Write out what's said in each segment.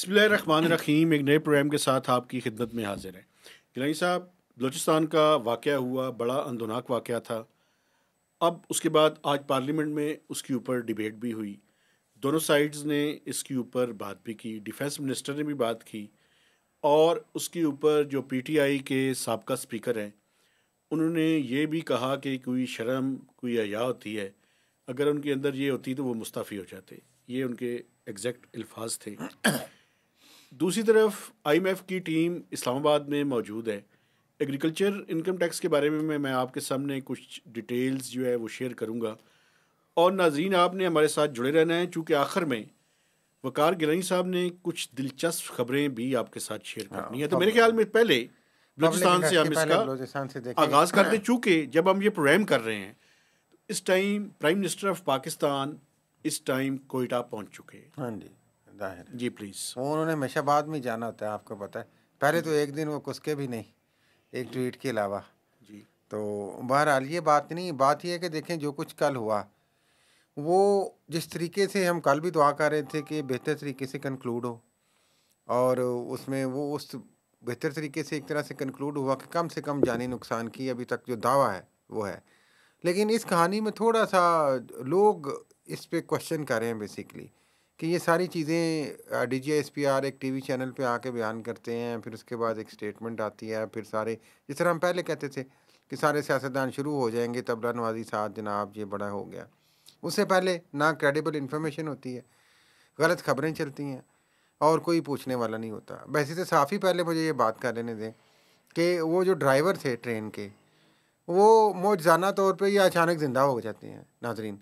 बिस्मिल्लाहिर्रहमानिर्रहीम। एक नए प्रोग्राम के साथ आपकी खिदमत में हाजिर है। गिलानी साहब, बलूचिस्तान का वाक़या हुआ, बड़ा अंदोनाक वाक़या था। अब उसके बाद आज पार्लियामेंट में उसके ऊपर डिबेट भी हुई। दोनों साइड्स ने इसके ऊपर बात भी की, डिफेंस मिनिस्टर ने भी बात की, और उसके ऊपर जो पीटीआई के साबका स्पीकर हैं उन्होंने ये भी कहा कि कोई शर्म, कोई हया होती है, अगर उनके अंदर ये होती तो वो मुस्तफ़ी हो जाते। ये उनके एग्जैक्ट अल्फाज थे। दूसरी तरफ आईएमएफ की टीम इस्लामाबाद में मौजूद है। एग्रीकल्चर इनकम टैक्स के बारे में मैं आपके सामने कुछ डिटेल्स जो है वो शेयर करूंगा, और नाज़रीन आपने हमारे साथ जुड़े रहना है, चूँकि आखिर में वकार गिलानी साहब ने कुछ दिलचस्प खबरें भी आपके साथ शेयर करनी है। तो मेरे ख्याल में पहले पब्लिक बलूचिस्तान से इंटरेस्ट के हम पहले इसका बलूचिस्तान से देखें। आगाज़ करते, चूँकि जब हम ये प्रोग्राम कर रहे हैं इस time prime minister of Pakistan इस टाइम कोयटा पहुंच चुके हैं। हाँ जी, जाहिर है जी प्लीज़। वो उन्होंने हमेशा बाद में जाना होता है, आपको पता है। पहले तो एक दिन वो कुसके भी नहीं, एक ट्वीट के अलावा। जी तो बहरहाल ये बात नहीं, बात ये है कि देखें जो कुछ कल हुआ वो जिस तरीके से हम कल भी दुआ कर रहे थे कि बेहतर तरीके से कंक्लूड हो, और उसमें वो उस बेहतर तरीके से एक तरह से कंक्लूड हुआ कि कम से कम जानी नुकसान की अभी तक जो दावा है वो है। लेकिन इस कहानी में थोड़ा सा लोग इस पे क्वेश्चन कर रहे हैं बेसिकली कि ये सारी चीज़ें डीजीएसपीआर एक टीवी चैनल पे आके बयान करते हैं, फिर उसके बाद एक स्टेटमेंट आती है, फिर सारे जिस तरह हम पहले कहते थे कि सारे सियासतदान शुरू हो जाएंगे तबला नवाजी साहब जनाब ये बड़ा हो गया। उससे पहले ना क्रेडिबल इन्फॉर्मेशन होती है, गलत खबरें चलती हैं और कोई पूछने वाला नहीं होता। वैसे तो काफ़ी पहले मुझे ये बात कर लेने दें कि वो जो ड्राइवर थे ट्रेन के, वो मौजज़ाना तौर पे या अचानक ज़िंदा हो जाते हैं नाजरीन।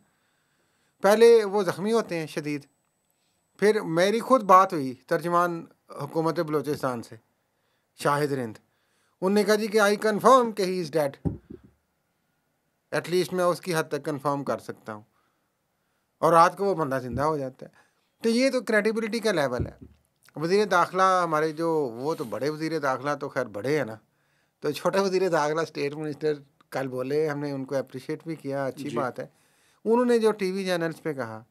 पहले वो ज़ख्मी होते हैं शदीद, फिर मेरी खुद बात हुई तर्जमान हुकूमत बलूचिस्तान से, शाहिद रिंद। उनने कहा जी कि आई कन्फर्म कि ही इज़ डेड। एटलीस्ट मैं उसकी हद तक कन्फर्म कर सकता हूँ, और रात को वो बंदा ज़िंदा हो जाता है। तो ये तो क्रेडिबिलिटी का लेवल है। वज़ीर दाखिला हमारे जो, वो तो बड़े वज़ीर दाखिला तो खैर बड़े हैं ना, तो छोटे वज़ीर दाखिला स्टेट मिनिस्टर कल बोले, हमने उनको अप्रिशिएट भी किया, अच्छी जी बात है। उन्होंने जो टीवी चैनल्स पे कहा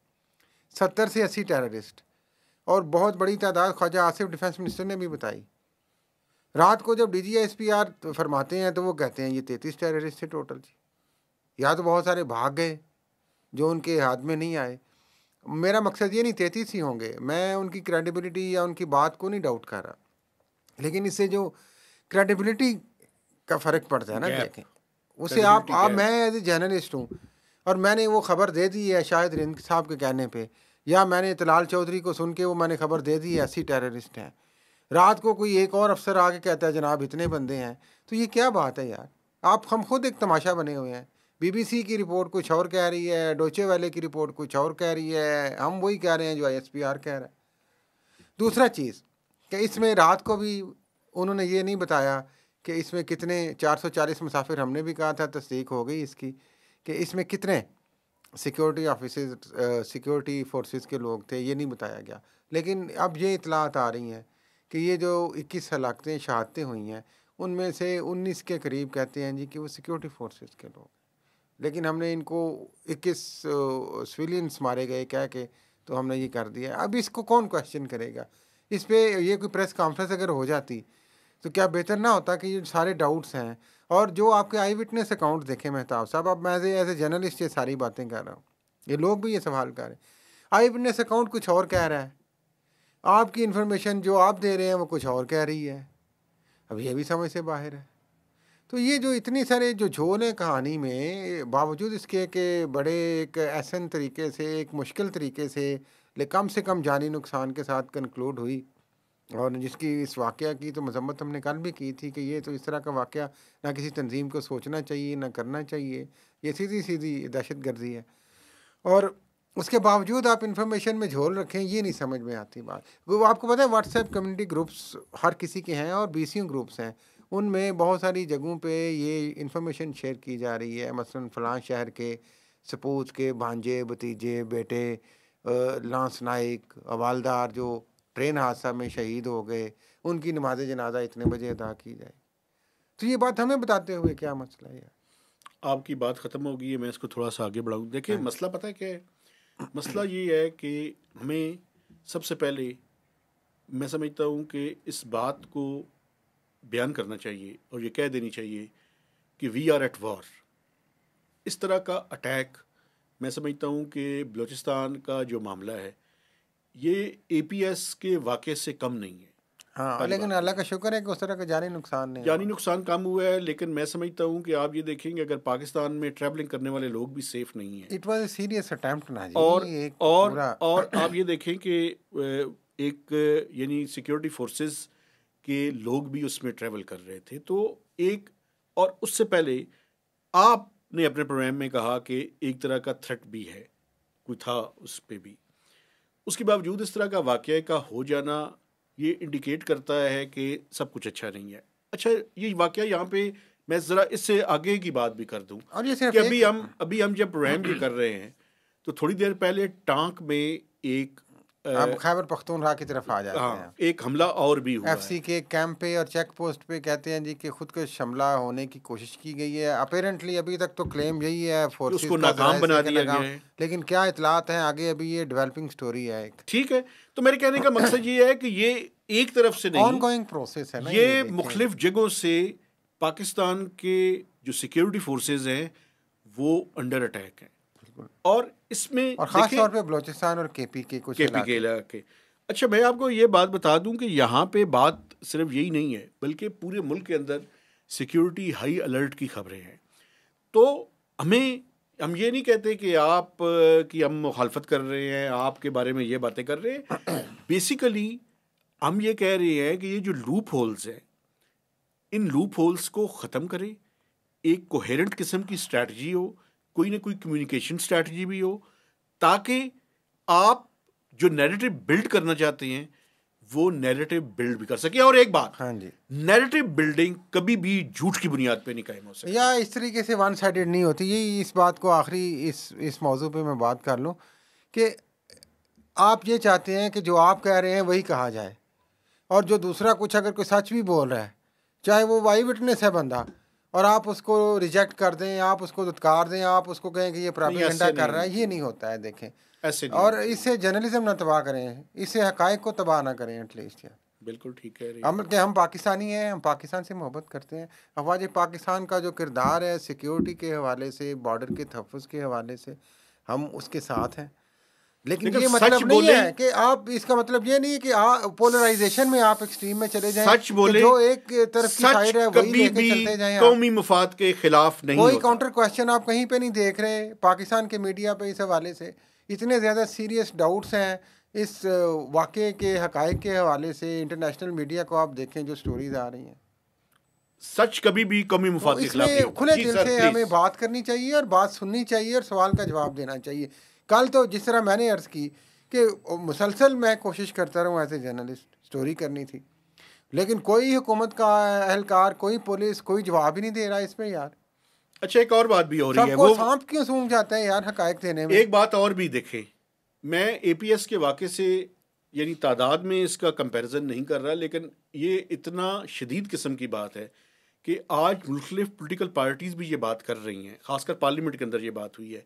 70 से 80 टेररिस्ट, और बहुत बड़ी तादाद ख्वाजा आसिफ डिफेंस मिनिस्टर ने भी बताई। रात को जब डीजीएसपीआर फरमाते हैं तो वो कहते हैं ये 33 टेररिस्ट थे टोटल जी। या तो बहुत सारे भाग गए जो उनके हाथ में नहीं आए। मेरा मकसद ये नहीं 33 ही होंगे, मैं उनकी क्रेडिबिलिटी या उनकी बात को नहीं डाउट कर रहा, लेकिन इससे जो क्रेडिबिलिटी का फ़र्क पड़ता है ना, गैप, देखें उसे क्रेडिबिलिटी आप गैप। मैं एज ए जर्नलिस्ट हूँ और मैंने वो खबर दे दी है शाहिद रिंद साहब के कहने पे, या मैंने तलाल चौधरी को सुन के वो मैंने खबर दे दी है 80 टेररिस्ट हैं। रात को कोई एक और अफसर आके कहता है जनाब इतने बंदे हैं, तो ये क्या बात है यार। आप हम खुद एक तमाशा बने हुए हैं। बीबीसी की रिपोर्ट कुछ और कह रही है, डोचे वाले की रिपोर्ट कुछ और कह रही है, हम वही कह रहे हैं जो आईएसपीआर कह रहा है। दूसरा चीज़ कि इसमें रात को भी उन्होंने ये नहीं बताया कि इसमें कितने 440 मुसाफिर, हमने भी कहा था, तस्दीक हो गई इसकी, कि इसमें कितने सिक्योरिटी ऑफिसर्स सिक्योरिटी फोर्सेस के लोग थे, ये नहीं बताया गया। लेकिन अब ये इतलात आ रही हैं कि ये जो 21 हलाकतें शहादतें हुई हैं उनमें से 19 के करीब कहते हैं जी कि वो सिक्योरिटी फोर्सेस के लोग, लेकिन हमने इनको 21 सिविलियंस मारे गए कह के तो हमने ये कर दिया। अब इसको कौन क्वेश्चन करेगा? इस पे ये कोई प्रेस कॉन्फ्रेंस अगर हो जाती तो क्या बेहतर ना होता कि ये सारे डाउट्स हैं, और जो आपके आई विटनेस अकाउंट देखें मेहताब साहब, अब मैं एज ए जर्नलिस्ट ये सारी बातें कर रहा हूँ, ये लोग भी ये सवाल कर रहे हैं, आई विटनेस अकाउंट कुछ और कह रहा है, आपकी इन्फॉर्मेशन जो आप दे रहे हैं वो कुछ और कह रही है। अब ये भी समझ से बाहर है। तो ये जो इतनी सारे जो झोल है कहानी में, बावजूद इसके कि बड़े एक ऐसन तरीके से, एक मुश्किल तरीके से कम जानी नुकसान के साथ कंक्लूड हुई, और जिसकी इस वाक़या की तो मज़म्मत हमने कल भी की थी कि ये तो इस तरह का वाक़या ना किसी तंजीम को सोचना चाहिए ना करना चाहिए, ये सीधी सीधी दहशत गर्दी है। और उसके बावजूद आप इन्फॉर्मेशन में झोल रखें, ये नहीं समझ में आती बात। वो आपको पता है व्हाट्सएप कम्युनिटी ग्रुप्स हर किसी के हैं, और बीसीओ ग्रुप्स हैं, उनमें बहुत सारी जगहों पे ये इन्फॉर्मेशन शेयर की जा रही है। मसलन फ़लाँ शहर के सपूत के भांजे भतीजे बेटे लांस नाइक हवालदार जो ट्रेन हादसा में शहीद हो गए, उनकी नमाज जनाजा इतने बजे अदा की जाए। तो ये बात हमें बताते हुए क्या मसला है यार? आपकी बात ख़त्म हो गई है, मैं इसको थोड़ा सा आगे बढ़ाऊँ। देखिए हाँ मसला पता है क्या है? मसला ये है कि हमें सबसे पहले मैं समझता हूँ कि इस बात को बयान करना चाहिए और ये कह देनी चाहिए कि वी आर एट वॉर। इस तरह का अटैक मैं समझता हूँ कि बलूचिस्तान का जो मामला है ये APS के वाक़े से कम नहीं है। हाँ, पहली लेकिन बात अल्लाह ये का है, शुक्र है कि उस तरह का जानी नुकसान नहीं जानी हुआ। नुकसान कम हुआ है, लेकिन मैं समझता हूँ कि आप ये देखेंगे अगर पाकिस्तान में ट्रैवलिंग करने वाले लोग भी सेफ नहीं हैं। It was a serious attempt ना जी, और एक और पूरा और आप ये देखें कि एक यानी सिक्योरिटी फोर्सेस के लोग भी उसमें ट्रैवल कर रहे थे। तो एक, और उससे पहले आपने अपने प्रोग्राम में कहा कि एक तरह का थ्रेट भी है, कोई था उस पे भी। उसके बावजूद इस तरह का वाक़या का हो जाना ये इंडिकेट करता है कि सब कुछ अच्छा नहीं है। अच्छा, ये वाक़या यहाँ पे मैं ज़रा इससे आगे की बात भी कर दूं और ये कि सिर्फ एक अभी हम जब प्रोग्राम ये कर रहे हैं तो थोड़ी देर पहले टांक में एक अब खैबर पख्तूनख्वा की तरफ आ जाते हैं। हाँ, एक हमला और भी हुआ एफसी है। के कैंप पे और चेक पोस्ट पे कहते हैं जी कि खुद को हमला होने की कोशिश की गई है। अपेरेंटली अभी तक तो क्लेम यही है कि फोर्सेस उसको का नाकाम ज़राए से बना कि दिया गया नाकाम, है। लेकिन क्या इतलात हैं आगे, अभी ये डेवलपिंग स्टोरी है एक ठीक है, तो मेरे कहने का मकसद ये है कि ये एक तरफ से नहीं, ऑनगोइंग प्रोसेस है ना, ये ये देखें। मुख्तलिफ जगहों से पाकिस्तान के जो सिक्योरिटी फोर्सेस हैं वो अंडर अटैक हैं। और इसमें और ख़ास देखें तौर पे बलूचिस्तान और केपी के कुछ KP के इलाके। इलाके। अच्छा, मैं आपको ये बात बता दूं कि यहाँ पे बात सिर्फ यही नहीं है, बल्कि पूरे मुल्क के अंदर सिक्योरिटी हाई अलर्ट की खबरें हैं। तो हम ये नहीं कहते कि कि हम मुखालफत कर रहे हैं, आपके बारे में ये बातें कर रहे हैं। बेसिकली हम ये कह रहे हैं कि ये जो लूप होल्स हैं, इन लूप होल्स को ख़त्म करें, एक कोहेरेंट किस्म की स्ट्रैटेजी हो, कोई ना कोई कम्युनिकेशन स्ट्रैटेजी भी हो, ताकि आप जो नैरेटिव बिल्ड करना चाहते हैं वो नैरेटिव बिल्ड भी कर सके। और एक बात, हाँ जी, नैरेटिव बिल्डिंग कभी भी झूठ की बुनियाद पे नहीं कायम हो सकती। या इस तरीके से वन साइडेड नहीं होती। यही इस बात को आखिरी इस मौजू पे मैं बात कर लूँ कि आप ये चाहते हैं कि जो आप कह रहे हैं वही कहा जाए, और जो दूसरा कुछ अगर कोई सच भी बोल रहा है, चाहे वो वाई विटनेस है बंदा, और आप उसको रिजेक्ट कर दें, आप उसको दुत्कार दें, आप उसको कहें कि ये प्रोपेगेंडा कर रहा है, ये नहीं होता है। देखें, ऐसे नहीं और होती। इससे जर्नलिज्म ना तबाह करें, इससे हकायक को तबाह ना करें एटलीस्ट यार। बिल्कुल ठीक है। हम पाकिस्तानी हैं, हम पाकिस्तान से मोहब्बत करते हैं। अफवाज पाकिस्तान का जो किरदार है सिक्योरिटी के हवाले से, बॉर्डर के तहफ़्फ़ुज़ के हवाले से, हम उसके साथ हैं। लेकिन ये सच मतलब नहीं बोले, है कि आप, इसका मतलब ये नहीं है कि पोलराइजेशन में आप एक्सट्रीम में चले जाएं, सच बोले, कि जो एक तरफ की सच साइड है वही कभी लेके भी चलते जाएं आप। कौमी मफाद के खिलाफ नहीं कोई होता। काउंटर क्वेश्चन आप कहीं पे नहीं देख रहे पाकिस्तान के मीडिया पे इस हवाले से। इतने ज़्यादा सीरियस डाउट्स हैं इस वाक़े के हकायक के हवाले से। इंटरनेशनल मीडिया को आप देखें जो स्टोरीज आ रही हैं, सच कभी भी कौमी तो मुफाद के खिलाफ नहीं इसमें होता। खुले जी दिल सर, से प्लीज। हमें बात करनी चाहिए और बात सुननी चाहिए और सवाल का जवाब देना चाहिए। कल तो जिस तरह मैंने अर्ज़ की कि मुसलसल मैं कोशिश करता रहूँ एज ए जर्नलिस्ट, स्टोरी करनी थी, लेकिन कोई हुकूमत का एहलकार, कोई पुलिस, कोई जवाब ही नहीं दे रहा इसमें यार। अच्छा, एक और बात भी हो रही है, सबको वो सांप क्यों सूंघ जाता है यार हकायक देने में। एक बात और भी देखें, मैं APS के वाक़े से यानी तादाद में इसका कंपैरिजन नहीं कर रहा, लेकिन ये इतना शदीद किस्म की बात है कि आज मुख्तलिफ पॉलिटिकल पार्टीज़ भी ये बात कर रही हैं, खासकर पार्लियामेंट के अंदर ये बात हुई है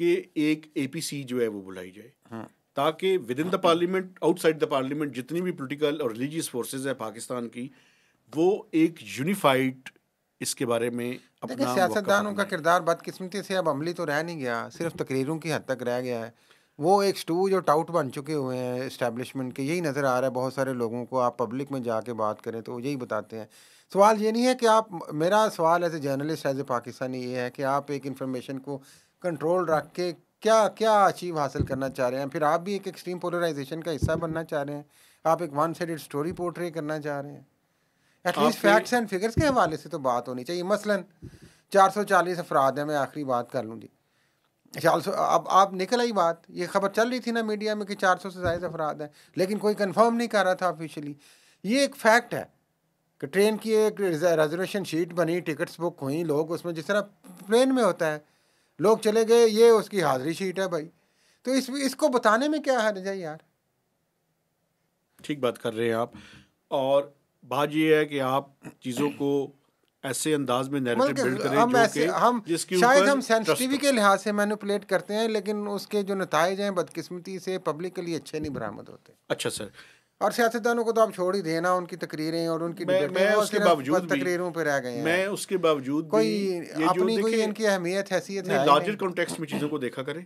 कि एक APC जो है वो बुलाई जाए, ताकि with in the parliament, outside the parliament, जितनी भी पॉलिटिकल और रिलीजियस फोर्सेस है पाकिस्तान की, वो एक यूनिफाइड इसके बारे में देखिए, अपना सियासतदानों का अपनाएं। किरदार बदकिस्मती से अब अमली तो रह नहीं गया, सिर्फ तकरीरों की हद तक रह गया है। वो एक स्टूज और टाउट बन चुके हुए हैं इस्टेब्लिशमेंट के, यही नज़र आ रहा है बहुत सारे लोगों को। आप पब्लिक में जाके बात करें तो यही बताते हैं। सवाल ये नहीं है कि आप, मेरा सवाल as a journalist, as a Pakistani ये है कि आप एक इंफॉर्मेशन को कंट्रोल रख के क्या क्या अचीव हासिल करना चाह रहे हैं। फिर आप भी एक एक्सट्रीम पोलराइजेशन का हिस्सा बनना चाह रहे हैं, आप एक वन साइडेड स्टोरी पोर्ट्रे करना चाह रहे हैं। एटलीस्ट आपने फैक्ट्स एंड फिगर्स के हवाले से तो बात होनी चाहिए। मसलन 440 अफराद हैं, मैं आखिरी बात कर लूँ जी। 400, अब आप निकल आई बात, ये खबर चल रही थी ना मीडिया में कि 400 से ज़्यादा अफराद हैं, लेकिन कोई कंफर्म नहीं कर रहा था ऑफिशियली। ये एक फैक्ट है कि ट्रेन की एक रिजर्वेशन शीट बनी, टिकट्स बुक हुई, लोग उसमें जिस तरह प्लेन में होता है, लोग चले गए, ये उसकी हाजिरी शीट है भाई। तो इसको बताने में क्या हर्ज है यार। ठीक बात कर रहे हैं आप, और बात ये है कि आप चीज़ों को ऐसे अंदाज में नैरेटिव बिल्ड करें हम जो ऐसे, कि हम जिसके शायद ऊपर हम ट्रस्ट सेंसिटिविटी हो। के लिहाज से मैनिपुलेट करते हैं, लेकिन उसके जो नताइज हैं बदकिस्मती से पब्लिक के लिए अच्छे नहीं बरामद होते। अच्छा सर, और सियासतदानों को तो आप छोड़ ही देना, उनकी तकरीरें और उनकी डिबेटें मैं वो उसके सिर्फ बावजूद भी तकरीरों पे रह गए हैं। मैं उसके बावजूद भी कोई ये जो अपनी कोई देखें इनकी अहमियत हैसियत नहीं, है ही लार्जर नहीं। कॉन्टेक्स्ट में चीज़ों को देखा करें।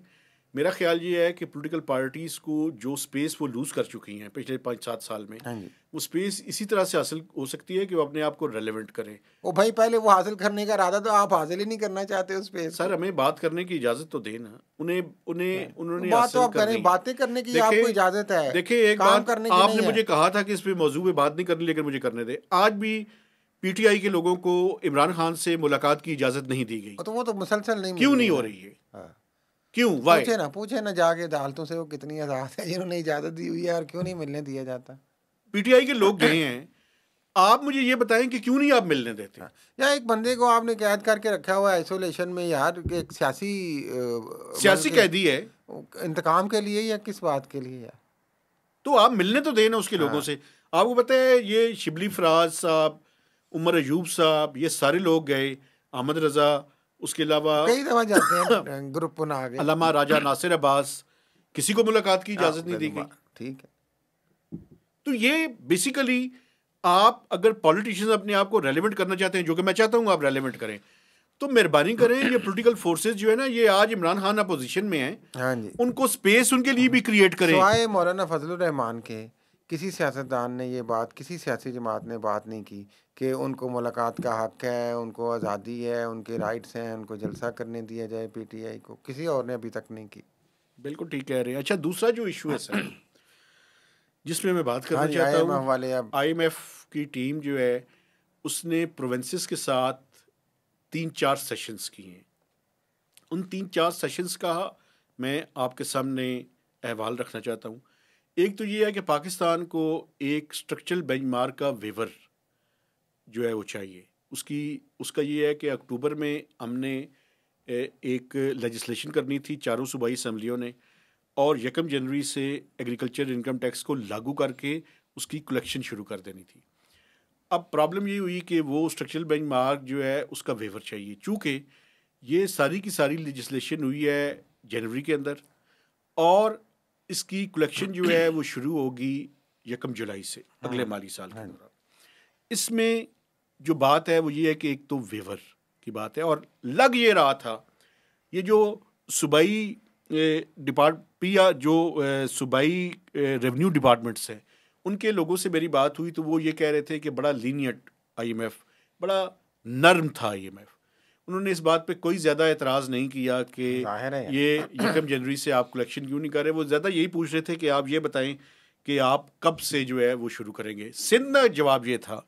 मेरा ख्याल ये है कि पॉलिटिकल पार्टीज़ को जो स्पेस वो लूज़ कर चुकी हैं पिछले 5-7 साल में, हाँ जी, वो स्पेस इसी तरह से हासिल हो सकती है कि वो अपने आप को रेलेवेंट करें। वो भाई पहले वो हासिल करने का इरादा, तो आप हासिल ही नहीं करना चाहते उस स्पेस सर को। हमें बात करने की इजाज़त तो दें ना, उन्होंने बात तो हासिल आप कर करें, ली। बातें करने की आपको इजाजत है, देखिए एक काम बात करने की आपने नहीं है। मुझे कहा था कि इस पे मौजू पे बात नहीं करनी, लेकिन मुझे करने दे। आज भी पीटीआई के लोगों को इमरान खान से मुलाकात की इजाज़त नहीं दी गई। तो वो तो मुसलसल नहीं मिल क्यों रही नहीं हो है। रही है? हाँ। क्यों? वाई? पूछे ना जाके अदालतों से वो कितनी आज़ाद है जिन्होंने इजाज़त दी हुई है, और क्यों नहीं मिलने दिया जाता। पीटीआई के लोग गए हैं, आप मुझे ये बताएं कि क्यों नहीं आप मिलने देते? हाँ। या एक बंदे को आपने कैद करके रखा हुआ है आइसोलेशन में यार, एक सियासी सियासी कैदी है, इंतकाम के लिए या किस बात के लिए यार? तो आप मिलने तो देना उसके लोगों से। आपको पता है ये शिबली फराज साहब, उमर अयूब साहब, ये सारे लोग गए, अहमद रजा, उसके अलावा कई दफा जाते हैं ग्रुप बना के। अल्लामा राजा नासिर अब्बास, किसी को मुलाकात की इजाज़त नहीं दी गई। ठीक है। तो ये बेसिकली आप अगर पॉलिटिशियंस अपने आप को रेलेवेंट करना चाहते हैं, जो कि मैं चाहता हूँ आप रेलेवेंट करें, तो मेहरबानी करें ये पॉलिटिकल फोर्सेस जो है ना, ये आज इमरान खान अपोजिशन में हैं, हाँ जी, उनको स्पेस उनके लिए भी क्रिएट करें। सवाए मौलाना फजलुर रहमान के किसी सियासतदान ने ये बात, किसी सियासी जमात ने बात नहीं की कि उनको मुलाकात का हक है, उनको आज़ादी है, उनके राइट्स हैं, उनको जलसा करने दिया जाए पीटीआई को। किसी और ने अभी तक नहीं की। बिल्कुल ठीक कह रहे हैं। अच्छा, दूसरा जो इशू है सर जिसमें मैं बात हाँ करना जी, चाहता IMF हूँ, वाले अब आईएमएफ की टीम जो है उसने प्रोविंसेस के साथ 3-4 सेशंस किए हैं। उन 3-4 सेशंस का मैं आपके सामने अहवाल रखना चाहता हूँ। एक तो ये है कि पाकिस्तान को एक स्ट्रक्चरल बेंचमार्क का वेवर जो है वो चाहिए। उसका ये है कि अक्टूबर में हमने एक लेजिस्लेशन करनी थी चारों सूबाई असम्बलियों ने, और 1 जनवरी से एग्रीकल्चर इनकम टैक्स को लागू करके उसकी कलेक्शन शुरू कर देनी थी। अब प्रॉब्लम ये हुई कि वो स्ट्रक्चरल बेंचमार्क जो है उसका वेवर चाहिए, चूँकि ये सारी की सारी लेजिस्लेशन हुई है जनवरी के अंदर, और इसकी कलेक्शन जो है वो शुरू होगी 1 जुलाई से अगले माली साल के दौरान। इसमें जो बात है वो ये है कि एक तो वेवर की बात है, और लग ये रहा था ये जो सूबाई सूबाई रेवेन्यू डिपार्टमेंट्स हैं उनके लोगों से मेरी बात हुई, तो वो ये कह रहे थे कि बड़ा लीनियट आईएमएफ, बड़ा नर्म था आईएमएफ। उन्होंने इस बात पे कोई ज़्यादा एतराज़ नहीं किया कि ये 1 जनवरी से आप कलेक्शन क्यों नहीं कर रहे। वो ज़्यादा यही पूछ रहे थे कि आप ये बताएं कि आप कब से जो है वो शुरू करेंगे। सिंध का जवाब ये था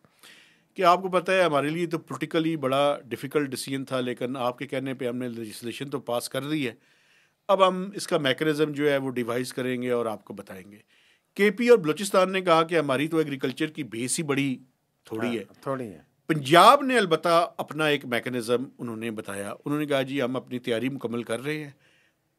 कि आपको पता है हमारे लिए तो पॉलिटिकली बड़ा डिफ़िकल्ट डिसीजन था, लेकिन आपके कहने पे हमने लेजिस्लेशन तो पास कर दी है, अब हम इसका मैकेनिज़्म जो है वो डिवाइस करेंगे और आपको बताएंगे। केपी और बलूचिस्तान ने कहा कि हमारी तो एग्रीकल्चर की बेस ही बड़ी थोड़ी है। पंजाब ने अलबत्ता अपना एक मैकेनिज़्म उन्होंने बताया। उन्होंने कहा जी हम अपनी तैयारी मुकम्मल कर रहे हैं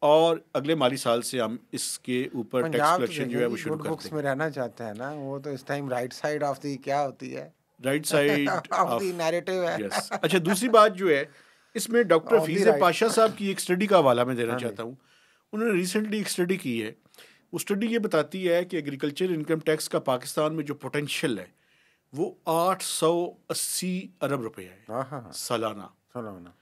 और अगले माली साल से हम इसके ऊपर टैक्स कलेक्शन जो है वो शुरू कर देंगे। में रहना चाहता है ना, वो तो इस time right side of the क्या होती है, right side of the narrative है। यस। अच्छा, दूसरी बात जो है इसमें डॉक्टर फीज़ पाशा साहब की एक स्टडी का हवाला मैं देना चाहता हूँ। उन्होंने रिसेंटली एक स्टडी की है। वो स्टडी ये बताती है कि एग्रीकल्चर इनकम टैक्स का पाकिस्तान में जो पोटेंशियल है वो 880 अरब रुपए है सालाना।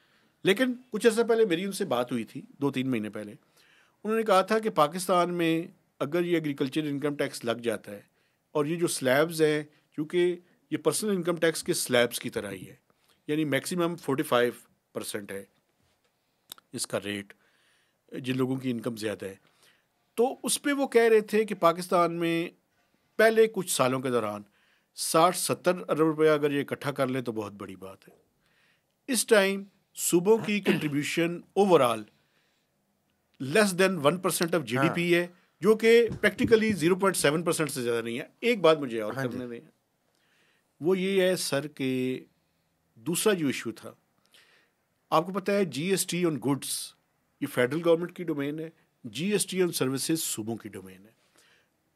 लेकिन कुछ अर्सा पहले मेरी उनसे बात हुई थी, 2-3 महीने पहले। उन्होंने कहा था कि पाकिस्तान में अगर ये एग्रीकल्चर इनकम टैक्स लग जाता है, और ये जो स्लैब्स हैं, क्योंकि ये पर्सनल इनकम टैक्स के स्लैब्स की तरह ही है, यानी मैक्सिमम 45% है इसका रेट जिन लोगों की इनकम ज़्यादा है। तो उस पर वो कह रहे थे कि पाकिस्तान में पहले कुछ सालों के दौरान 60-70 अरब रुपया अगर ये इकट्ठा कर लें तो बहुत बड़ी बात है। इस टाइम सूबों की contribution overall less than 1% of GDP है, जो कि प्रैक्टिकली 0.7% से ज़्यादा नहीं है। एक बात मुझे और करने दें, वो ये है सर कि दूसरा जो इशू था, आपको पता है जीएसटी ऑन गुड्स ये फेडरल गवर्नमेंट की डोमेन है, जीएसटी ऑन सर्विसेज सूबों की डोमेन है।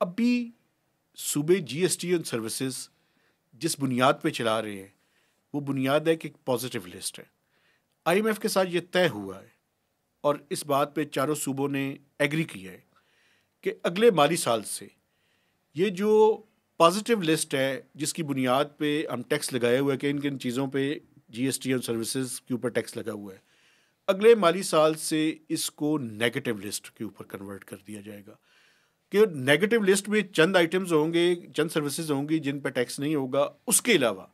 अभी सूबे जीएसटी ऑन सर्विसेज जिस बुनियाद पे चला रहे हैं वो बुनियाद है कि एक पॉजिटिव लिस्ट है। आईएमएफ के साथ ये तय हुआ है और इस बात पे चारों सूबों ने एग्री किया है कि अगले माली साल से ये जो पॉजिटिव लिस्ट है जिसकी बुनियाद पे हम टैक्स लगाए हुए हैं कि इन किन चीज़ों पे जीएसटी और सर्विसेज के ऊपर टैक्स लगा हुआ है, अगले माली साल से इसको नेगेटिव लिस्ट के ऊपर कन्वर्ट कर दिया जाएगा कि नेगेटिव लिस्ट में चंद आइटम्स होंगे, चंद सर्विसेज होंगी जिन पर टैक्स नहीं होगा। उसके अलावा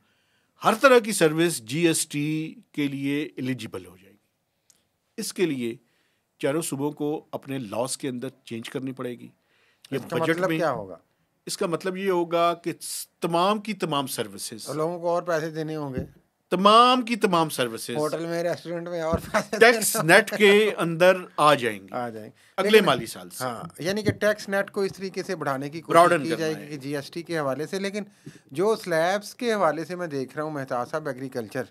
हर तरह की सर्विस जीएसटी के लिए एलिजिबल हो जाएगी। इसके लिए चारों सूबों को अपने लॉस के अंदर चेंज करनी पड़ेगी। ये इसका बजट मतलब में क्या होगा? इसका मतलब ये होगा कि तमाम की तमाम सर्विसेज, और लोगों को और पैसे देने होंगे, तमाम की तमाम सर्विसेज होटल में, रेस्टोरेंट में और पैसे टैक्स नेट के अंदर आ जाएंगी अगले माली साल से। हाँ, यानी कि टैक्स नेट को इस तरीके से बढ़ाने की ब्रॉडन कोशिश की जाएगी कि जीएसटी के हवाले से। लेकिन जो स्लैब्स के हवाले से मैं देख रहा हूँ मेहताब साहब, एग्रीकल्चर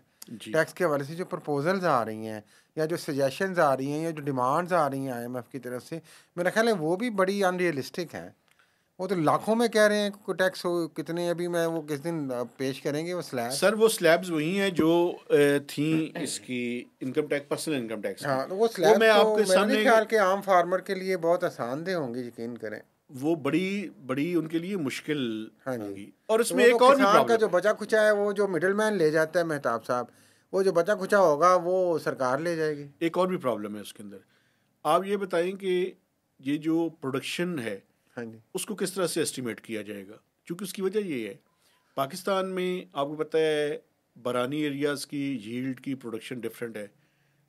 टैक्स के हवाले से जो प्रपोजल्स आ रही हैं या जो सजेशंस आ रही हैं या जो डिमांड्स आ रही हैं आईएमएफ की तरफ से, मेरा ख्याल है वो भी बड़ी अनरियलिस्टिक हैं। वो तो लाखों में कह रहे हैं कि टैक्स हो कितने, अभी मैं वो किस दिन पेश करेंगे वो स्लैब। सर वो स्लैब्स वही हैं जो थी इसकी income tax, personal income tax. हाँ, तो वो स्लैब मैं तो आपके मेरे सामने ख्याल के आम फार्मर के लिए बहुत आसान दे होंगे, यकीन करें। वो बड़ी बड़ी उनके लिए मुश्किल होंगी। और तो उसमें वो एक तो और भी किसान का प्रॉब्लम जो बचा खुचा है वो जो मिडिल मैन ले जाता है मेहताब साहब, वो जो बचा खुचा होगा वो सरकार ले जाएगी। एक और भी प्रॉब्लम है उसके अंदर। आप ये बताएं कि ये जो प्रोडक्शन है, हाँ जी, उसको किस तरह से एस्टिमेट किया जाएगा? क्योंकि उसकी वजह ये है, पाकिस्तान में आपको पता है बरानी एरियाज़ की यील्ड की प्रोडक्शन डिफरेंट है,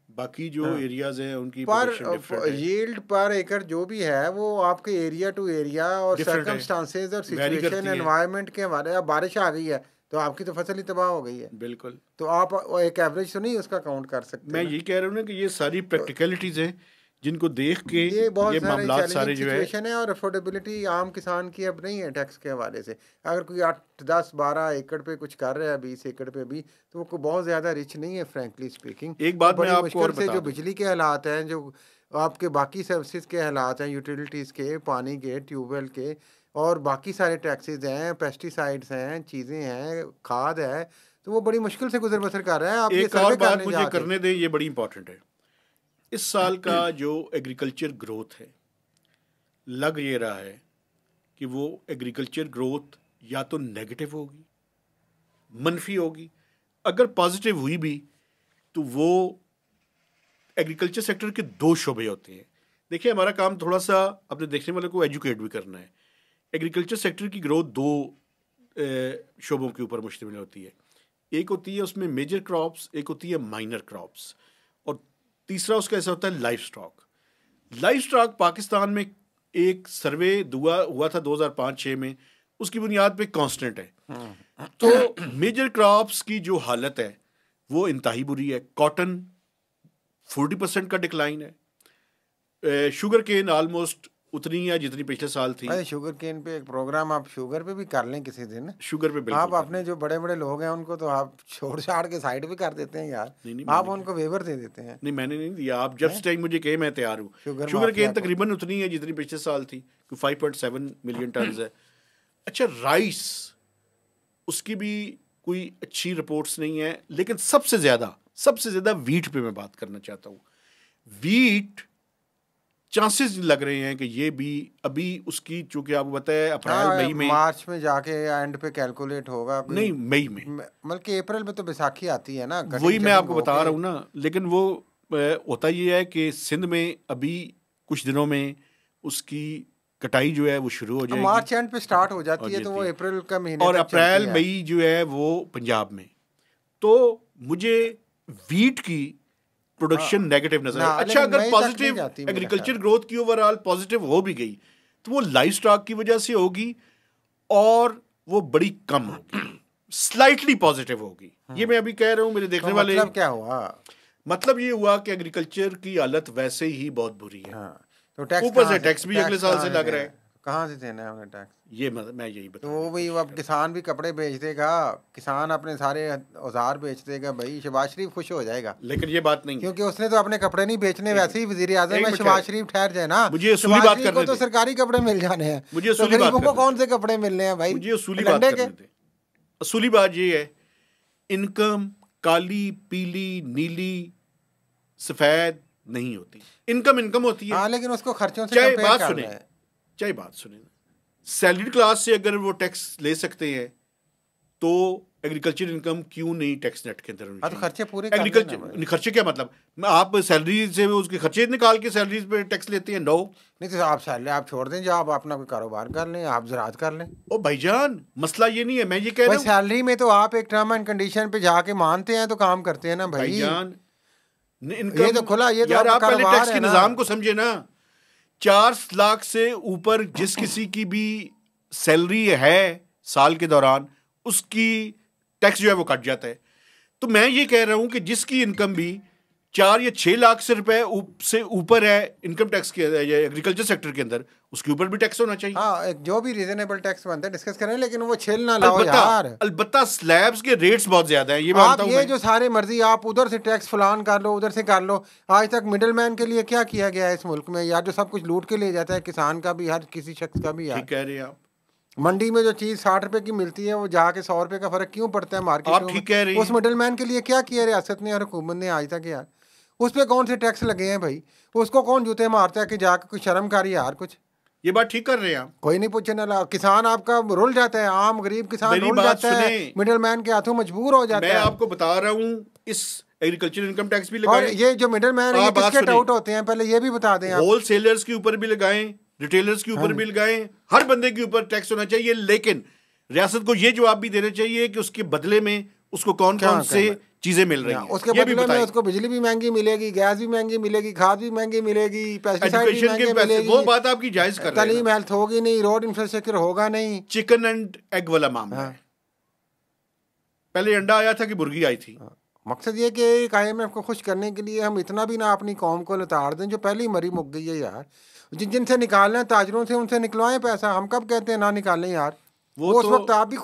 बाकी जो एरियाज़ हैं उनकी प्रोडक्शन डिफरेंट है। यील्ड पर एकड़ जो भी है वो आपके एरिया टू एरिया और Different है, सर्कमस्टांसेस और vary सिचुएशन करती है। एनवायरनमेंट के हमारे, अब बारिश आ गई है तो आपकी तो फसल ही तबाह हो गई है, बिल्कुल। तो आप एक एवरेज तो नहीं उसका काउंट कर सकते मैं ना। ये कह रहा हूँ ना कि ये सारी प्रैक्टिकलिटीज़ हैं जिनको देख के ये बहुत ये सारे मामलात सारे चैलेंजिंग जो है। सिचुएशन है और अफोर्डेबिलिटी आम किसान की अब नहीं है टैक्स के हवाले से। अगर कोई 8, 10, 12 एकड़ पे कुछ कर रहा है, 20 एकड़ पे भी, तो वो बहुत ज़्यादा रिच नहीं है फ्रैंकली स्पीकिंग। एक बात मैं बड़ी आपको मुश्किल और से बता जो दूं, बिजली के हालात हैं, जो आपके बाकी सर्विसेज के हालात हैं, यूटिलिटीज़ के, पानी के, ट्यूबवेल के, और बाकी सारे टैक्सेस हैं, पेस्टिसाइड्स हैं, चीज़ें हैं, खाद है, तो वो बड़ी मुश्किल से गुजर बसर कर रहा है। आप ये एक और सर्वे बात करने मुझे जाते करने दें, ये बड़ी इंपॉर्टेंट है। इस साल का जो एग्रीकल्चर ग्रोथ है, लग ये रहा है कि वो एग्रीकल्चर ग्रोथ या तो नेगेटिव होगी, मनफी होगी। अगर पॉजिटिव हुई भी तो वो एग्रीकल्चर सेक्टर के दो शोबे होते हैं। देखिए, हमारा काम थोड़ा सा अपने देखने वाले को एजुकेट भी करना है। एग्रीकल्चर सेक्टर की ग्रोथ दो शोबों के ऊपर मुश्तमिल होती है। एक होती है उसमें मेजर क्रॉप्स, एक होती है माइनर क्रॉप्स, और तीसरा उसका ऐसा होता है life stock. Life stock Pakistan में एक सर्वे हुआ था 2005-6 में, उसकी बुनियाद पे कांस्टेंट है। तो मेजर क्रॉप्स की जो हालत है वो इंतहाई बुरी है। कॉटन 40% का डिक्लाइन है, शुगर केन ऑलमोस्ट उतनी है जितनी पिछले साल थी। अरे शुगर केन पे एक प्रोग्राम आप शुगर पे भी कर लें किसी दिन। शुगर पे बिल्कुल आप अपने जो बड़े बड़े लोग हैं उनको तो आप छोड़ छाड़ के साइड भी कर देते हैं यार। नहीं, आप उनको वेवर दे देते हैं। नहीं, मैंने नहीं दिया। आप जब टाइम मुझे कहे मैं तैयार हूँ। शुगर शुगर माफिया केन को। तकरीबन उतनी है जितनी पिछले साल थी, 5.7 मिलियन टन है। अच्छा, राइस, उसकी भी कोई अच्छी रिपोर्ट्स नहीं है, लेकिन सबसे ज़्यादा वीट पे मैं बात करना चाहता हूँ। वीट चांसेस लग रहे हैं कि ये भी अभी उसकी, चूंकि आपको बताया अप्रैल मई में, मार्च में जाके एंड पे कैलकुलेट होगा। नहीं, मई में, बल्कि अप्रैल में तो बैसाखी आती है ना, वही मैं आपको बता रहा हूँ ना। लेकिन वो होता ये है कि सिंध में अभी कुछ दिनों में उसकी कटाई जो है वो शुरू हो जाएगी। मार्च एंड पे स्टार्ट हो जाती है, तो वो अप्रैल का महीने और तक अप्रैल चलती है। मई जो है वो पंजाब में। तो मुझे वीट की प्रोडक्शन नेगेटिव नजर है। अच्छा, अगर पॉजिटिव एग्रीकल्चर ग्रोथ की ओवरऑल पॉजिटिव हो भी गई तो वो लाइफ स्टॉक की वजह से होगी और वो बड़ी कम होगी, स्लाइटली पॉजिटिव होगी। ये मैं अभी कह रहा हूँ, मेरे देखने वाले। मतलब क्या हुआ? मतलब ये हुआ कि एग्रीकल्चर की हालत वैसे ही बहुत बुरी है। तो टैक्स ऊपर से टैक्स भी अगले साल से लग रहा है। कहाँ से देना है उन्हें टैक्स? ये मैं यही बता। तो वो भी अब किसान भी कपड़े बेच देगा, किसान अपने सारे औजार बेच देगा, भाई शहबाज शरीफ खुश हो जाएगा। लेकिन ये बात नहीं, क्योंकि उसने तो अपने कपड़े नहीं बेचने। वैसे ही वजीर आजम है शहबाज शरीफ, ठहर जाए ना। मुझे असूली बात करने तो सरकारी कपड़े मिल जाने हैं, मुझे असूली बात को कौन से कपड़े मिलने हैं भाई? मुझे असूली बात करने दे। असूली बात ये है, इनकम काली, पीली, नीली, सफेद नहीं होती। इनकम होती है। हाँ, लेकिन उसको खर्चों से चाहे कंपेयर बात करना सुने, है। चाहे बात सुने, सैलरीड क्लास से अगर वो टैक्स ले सकते हैं तो एग्रीकल्चर इनकम क्यों नहीं टैक्स नेट के अंदर होनी तो चाहिए? खर्चे पूरे कर लेना भाई। एग्रीकल्चर खर्चे क्या मतलब, आप सैलरी से उसके खर्चे निकाल के सैलरी पे टैक्स लेते हैं? नो। नहीं तो आप सैलरी आप छोड़ दें, जो आप अपना कोई कारोबार कर लें, आप ज़राअत कर लें। ओ भाईजान, मसला ये नहीं है, मैं ये कह भाई रहा हूँ सैलरी में तो आप एक टर्म एंड कंडीशन पे जाके मानते हैं तो काम करते हैं ना भाई। भाईजान। ये तो खुला, ये तो यार आपका आप पहले कारोबार टैक्स है के ना। निजाम को समझे ना। 4 लाख से ऊपर जिस किसी की भी सैलरी है साल के दौरान, उसकी टैक्स जो है वो कट जाता है। तो मैं ये कह रहा हूं कि जिसकी इनकम भी 4 या 6 लाख से रुपए से ऊपर है इनकम टैक्स के एग्रीकल्चर सेक्टर के अंदर, उसके ऊपर भी टैक्स होना चाहिए। हाँ, एक जो भी रीजनेबल टैक्स बनता है डिस्कस करें, लेकिन वो छिल ना लाओ यार। अलबत्ता स्लैब्स के रेट्स बहुत ज्यादा हैं, ये आप मानता हूं ये मैं। जो सारे मर्जी आप उधर से टैक्स फलान कर लो, उधर से कर लो। आज तक मिडिल मैन के लिए क्या किया गया है इस मुल्क में यार, जो सब कुछ लूट के ले जाता है, किसान का भी, हर किसी शख्स का भी यार। ठीक कह रहे हैं आप। मंडी में जो चीज़ 60 रुपए की मिलती है वो जाके 100 रुपए का फर्क क्यों पड़ता है मार्केट आप में? ठीक कह रहे हैं। उस मिडिल मैन के लिए क्या किया रियासत ने और हुकूमत ने आज तक यार? उस पर कौन से टैक्स लगे हैं भाई? उसको कौन जूते मारता है कि जाके कुछ शर्म करी यार कुछ? ये बात ठीक कर रहे हैं आप। कोई नहीं पूछने वाला। किसान आपका रुल जाता है, आम गरीब किसान मेरी रुल बात जाता है, सुने। मिडिल मैन के हाथों मजबूर हो जाता मैं है। आपको बता रहा हूं, इस एग्रीकल्चर इनकम टैक्स भी और लगाएं, ये जो मिडिल मैन है ये आप बात किसके सुनिए। टाउट होते हैं पहले ये भी बता दें आप। होलसेलर्स के ऊपर भी लगाएं, रिटेलर्स के ऊपर भी लगाएं, हर बंदे के ऊपर टैक्स होना चाहिए। लेकिन रियासत को ये जवाब भी देना चाहिए कि उसके बदले में उसको कौन कौन से चीजें मिल रही हैं, उसके ये भी बदले में बताएं। उसको बिजली भी महंगी मिलेगी, गैस भी महंगी मिलेगी, खाद भी महंगी मिलेगी, पेस्टिसाइड भी एजुकेशन महंगे के पैसे, मिलेगी, वो बात आपकी जायज कर रहे हैं तालीम ना। हेल्थ होगी नहीं, रोड इंफ्रास्ट्रक्चर होगा नहीं। चिकन एंड एग वाला मामला है। पहले अंडा आया था कि मुर्गी आई थी? मकसद ये कि IMF को खुश करने के लिए हम इतना भी ना अपनी कौम को लताड़ दें जो पहले ही मरी मुक गई है यार। जिनसे निकालना है ताजरों से, उनसे निकलवाएं पैसा। हम कब कहते हैं ना निकालें यार? वो उस वक्त आप भी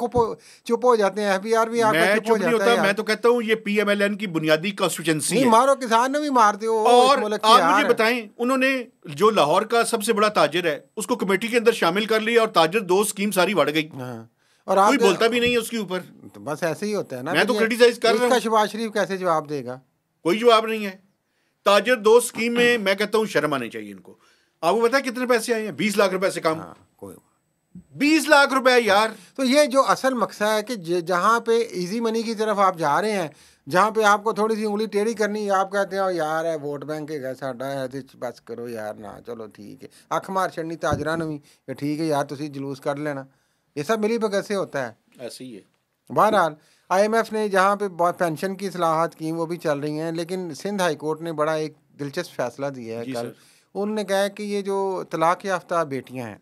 चुप हो जाते हैं, FBR भी आपका मैं चुप हो चुप नहीं जाता होता, है मैं तो कहता हूँ ये PMLN की बुनियादी कॉन्स्टिट्यूएंसी नहीं है। मारो, किसान ने भी मार दो। और आप मुझे बताएं, उन्होंने जो लाहौर का सबसे बड़ा ताजिर है उसको कमेटी के अंदर शामिल कर लिया और ताजिर 2 स्कीम सारी बढ़ गई। और कोई बोलता भी नहीं है उसके ऊपर। तो बस ऐसे ही होता है ना। मैं तो क्रिटिसाइज कर रहा हूँ। इसका शहबाज शरीफ कैसे जवाब देगा? कोई जवाब नहीं है। ताजिर 2 स्कीम में मैं कहता हूँ शर्म आनी चाहिए इनको। आपको पता है कितने पैसे आए हैं? 20 लाख रुपए से कम। कोई 20 लाख रुपए यार। तो ये जो असल मकसद है कि जहाँ पे इजी मनी की तरफ आप जा रहे हैं, जहाँ पे आपको थोड़ी सी उंगली टेढ़ी करनी है, आप कहते हैं यार है वोट बैंक है साडा है तो बस करो यार ना, चलो ठीक है, अख मार छड़नी ताजरा ने भी ठीक है यार तुसी जुलूस कर लेना। ये सब मिली भगत से होता है, ऐसे ही है। बहरहाल IMF ने जहाँ पे पेंशन की इस्लाहात की वो भी चल रही हैं, लेकिन सिंध हाई कोर्ट ने बड़ा एक दिलचस्प फैसला दिया है कल। उन्होंने कहा कि ये जो तलाक याफ्ता बेटियाँ हैं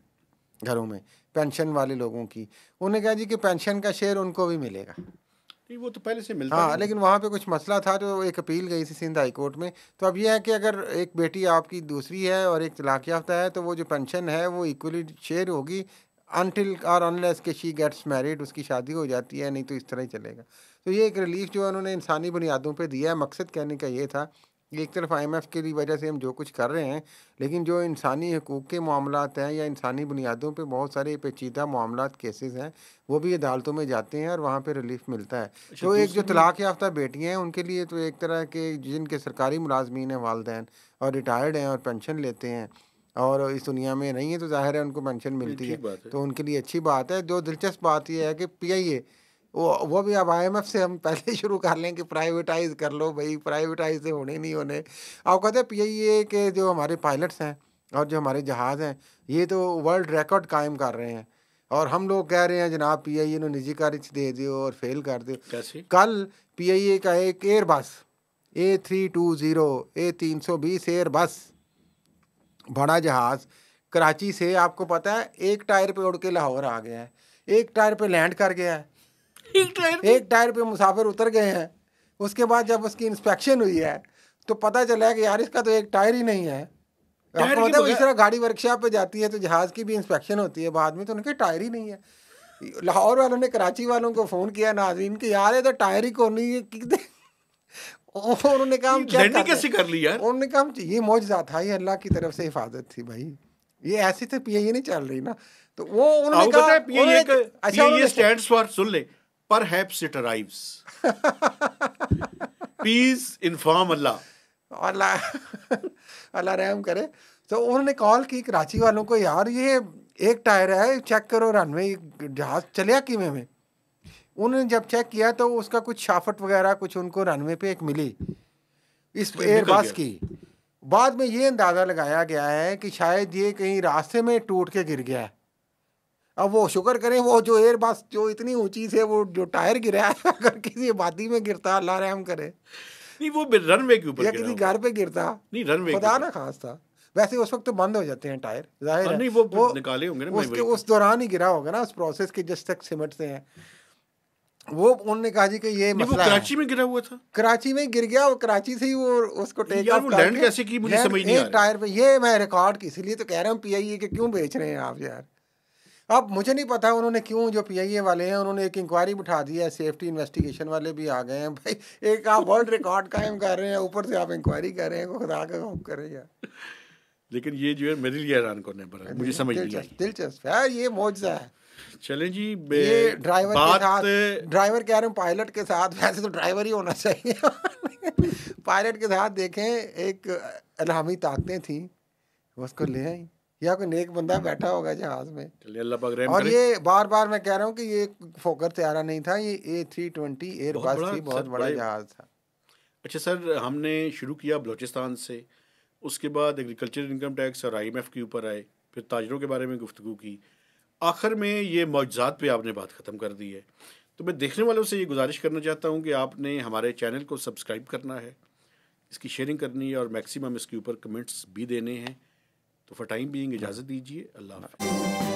घरों में पेंशन वाले लोगों की, उन्होंने कहा जी कि पेंशन का शेयर उनको भी मिलेगा। नहीं, वो तो पहले से मिलता हाँ, लेकिन वहाँ पे कुछ मसला था जो एक अपील गई थी सिंध हाई कोर्ट में। तो अब यह है कि अगर एक बेटी आपकी दूसरी है और एक तलाक याफ्ता है तो वो जो पेंशन है वो इक्वली शेयर होगी अनटिल और अनलेस के शी गेट्स मैरिड, उसकी शादी हो जाती है, नहीं तो इस तरह ही चलेगा। तो ये एक रिलीफ जो है उन्होंने इंसानी बुनियादों पे दिया है। मकसद कहने का ये था कि एक तरफ IMF की वजह से हम जो कुछ कर रहे हैं, लेकिन जो इंसानी हकूक़ के मामलात हैं या इंसानी बुनियादों पे बहुत सारे पेचीदा मामलात केसेस हैं वो भी अदालतों में जाते हैं और वहाँ पे रिलीफ मिलता है। तो एक जो तलाक याफ्ता बेटियाँ हैं उनके लिए तो एक तरह के जिनके सरकारी मुलाजमीन हैं वालिदैन और रिटायर्ड हैं और पेंशन लेते हैं और इस दुनिया में नहीं है तो जाहिर है उनको पेंशन मिलती है, तो उनके लिए अच्छी बात है। जो दिलचस्प बात यह है कि PIA वो भी अब IMF से हम पहले शुरू कर लें कि प्राइवेटाइज कर लो भाई, प्राइवेटाइज से होने नहीं होने। आप कहते हैं PIA के जो हमारे पायलट्स हैं और जो हमारे जहाज़ हैं ये तो वर्ल्ड रिकॉर्ड कायम कर रहे हैं और हम लोग कह रहे हैं जनाब PIA ने निजी कार दे दियो और फेल कर दियो। कैसे? कल PIA का एक एयरबस A320 A320 एयरबस बड़ा जहाज़ कराची से आपको पता है एक टायर पे उड़ के लाहौर आ गया है, एक टायर पे लैंड कर गया है, एक टायर पे मुसाफिर उतर गए हैं। उसके बाद जब उसकी इंस्पेक्शन हुई है तो पता चला है कि यार इसका तो एक टायर ही नहीं है। आपको पता है इस तरह गाड़ी वर्कशॉप पे जाती है तो जहाज़ की भी इंस्पेक्शन होती है बाद में, तो उनके टायर ही नहीं है। लाहौर वालों ने कराची वालों को फ़ोन किया नाज़रीन कि यार ये तो टायर ही कौन नहीं है। उन्होंने कहा हम लैंडिंग कैसे कर ली यार? उन्होंने कहा ये मौजज़ा था, ये अल्लाह की तरफ से हिफाजत थी भाई, ये ऐसी तो PIA नहीं चल रही ना। तो वो उन्होंने कहा PIA स्टैंड्स फॉर, सुन ले, perhaps it arrives, please inform अल्लाह रहम करे। तो उन्होंने कॉल की कराची वालों को, यार ये एक टायर है, चेक करो रनवे जहाज चलिया किमें में। उन्होंने जब चेक किया तो उसका कुछ शाफट वगैरह कुछ उनको रनवे पे एक मिली इस एयरबस की। बाद में ये अंदाज़ा लगाया गया है कि शायद ये कहीं रास्ते में टूट के गिर गया है। अब वो शुक्र करें वो जो एयरबस जो इतनी ऊंची से वो जो टायर गिरा है, अगर किसी आबादी में गिरता अल्लाह रहम करे, नहीं वो रनवे के ऊपर या किसी घर पे गिरता, नहीं रनवे खुदा ना खास था। वैसे उस वक्त तो बंद हो जाते हैं टायर, जाहिर है नहीं वो निकाले होंगे ना, उस दौरान ही गिरा होगा ना, उस प्रोसेस के जस्ट तक सिमटते हैं वो। उन्होंने कहा जी कि ये मसला है। कराची में गिरा हुआ था, कराची में गिर गया, वो कराची से ही वो उसको टेक ऑफ करके लैंड कैसे की मुझे समझ नहीं आ रहा। टायर पे ये मैं रिकॉर्ड की इसीलिए तो कह रहा हूँ पीआईए के क्यों बेच रहे हैं आप यार। अब मुझे नहीं पता उन्होंने क्यों, जो पीआईए वाले हैं उन्होंने एक इंक्वायरी बिठा दी है, सेफ्टी इन्वेस्टिगेशन वाले भी आ गए हैं। भाई एक आप वर्ल्ड रिकॉर्ड कायम कर रहे हैं, ऊपर से आप इंक्वायरी कर रहे हैं, खुदा का खौफ करें यार। लेकिन ये जो है मेरे लिए हैरान करने पर मुझे समझ नहीं आई। दिलचस्प है ये, मौजज़ा है। चलें जी, ये ड्राइवर के साथ, ड्राइवर कह रहे हैं पायलट के साथ, वैसे तो ड्राइवर ही होना चाहिए। पायलट के साथ देखें एक इल्हामी ताकतें थी, उसको ले आई, या कोई नेक बंदा बैठा होगा जहाज में। चलिए अल्लाह पाक रहम और करे। ये बार बार मैं कह रहा हूँ कि ये फोकर त्यारा नहीं था, ये A320 एयरबस थी, बहुत बड़ा जहाज था। अच्छा सर, हमने शुरू किया बलूचिस्तान से, उसके बाद एग्रीकल्चर इनकम टैक्स और IMF के ऊपर आए, फिर ताजरों के बारे में गुफ्तगू की, आखिर में ये मौजज़ात पे आपने बात ख़त्म कर दी है। तो मैं देखने वालों से ये गुजारिश करना चाहता हूँ कि आपने हमारे चैनल को सब्सक्राइब करना है, इसकी शेयरिंग करनी है और मैक्सिमम इसके ऊपर कमेंट्स भी देने हैं। तो फॉर टाइम बीइंग इजाज़त दीजिए, अल्लाह हाफ़िज़।